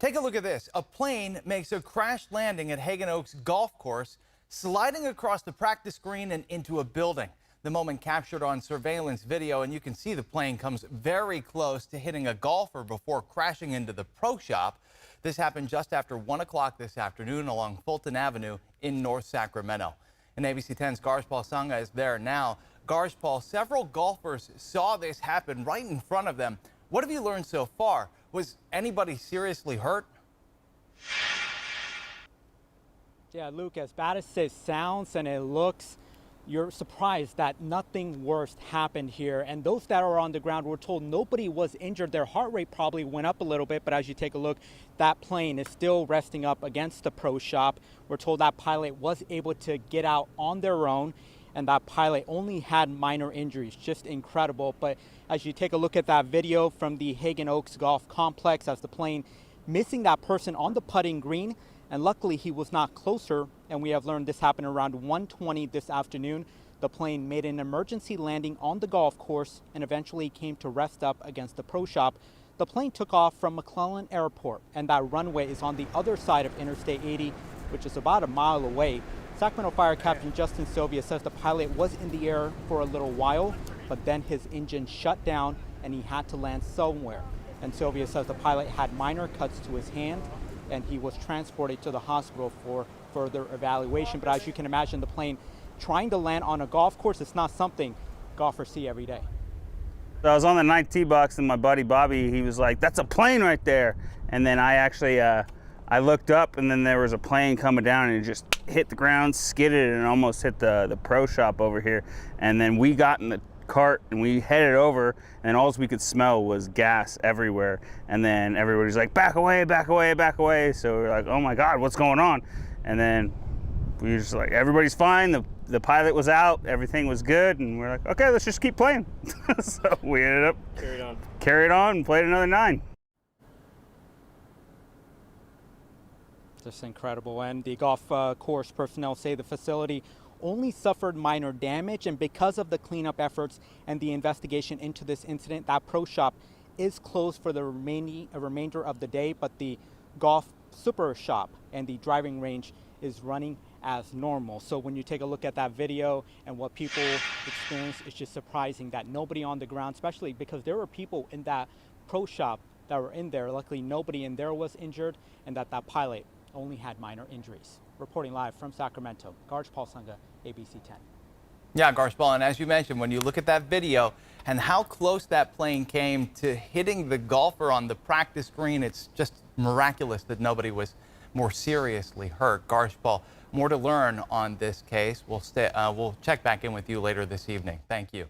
Take a look at this. A plane makes a crash landing at Haggin Oaks Golf Course, sliding across the practice green and into a building. The moment captured on surveillance video, and you can see the plane comes very close to hitting a golfer before crashing into the pro shop. This happened just after 1 o'clock this afternoon along Fulton Avenue in North Sacramento. And ABC 10's Garshpal Sangha is there now. Garshpal, several golfers saw this happen right in front of them. What have you learned so far? Was anybody seriously hurt? Yeah, Luke, as bad as it sounds and it looks, you're surprised that nothing worse happened here. And those that are on the ground were told nobody was injured. Their heart rate probably went up a little bit, but as you take a look, that plane is still resting up against the pro shop. We're told that pilot was able to get out on their own, and that pilot only had minor injuries. Just incredible. But as you take a look at that video from the Haggin Oaks Golf Complex, as the plane missing that person on the putting green, and luckily he was not closer, and we have learned this happened around 1:20 this afternoon. The plane made an emergency landing on the golf course and eventually came to rest up against the pro shop. The plane took off from McClellan Airport, and that runway is on the other side of Interstate 80, which is about a mile away. Sacramento Fire Captain Justin Sylvia says the pilot was in the air for a little while, but then his engine shut down and he had to land somewhere. And Sylvia says the pilot had minor cuts to his hand and he was transported to the hospital for further evaluation. But as you can imagine, the plane trying to land on a golf course, it's not something golfers see every day. So I was on the 9th tee box and my buddy Bobby, he was like, "That's a plane right there." And then I actually, I looked up and then there was a plane coming down and it just hit the ground, skidded, and almost hit the pro shop over here. And then we got in the cart and we headed over, and all we could smell was gas everywhere. And then everybody's like, "Back away, back away, back away." So we're like, "Oh my God, what's going on?" And then we were just like, everybody's fine. The pilot was out, everything was good, and we're like, okay, let's just keep playing. So we ended up carried on and played another 9. Just incredible. And the golf course personnel say the facility only suffered minor damage, and because of the cleanup efforts and the investigation into this incident, that pro shop is closed for the remainder of the day, but the golf super shop and the driving range is running as normal. So when you take a look at that video and what people experience, it's just surprising that nobody on the ground, especially because there were people in that pro shop that were in there. Luckily, nobody in there was injured, and that pilot only had minor injuries. Reporting live from Sacramento, Garshpal Sangha, ABC 10. Yeah, Garshpal, and as you mentioned, when you look at that video and how close that plane came to hitting the golfer on the practice green, it's just miraculous that nobody was more seriously hurt. Garshpal, more to learn on this case. We'll check back in with you later this evening. Thank you.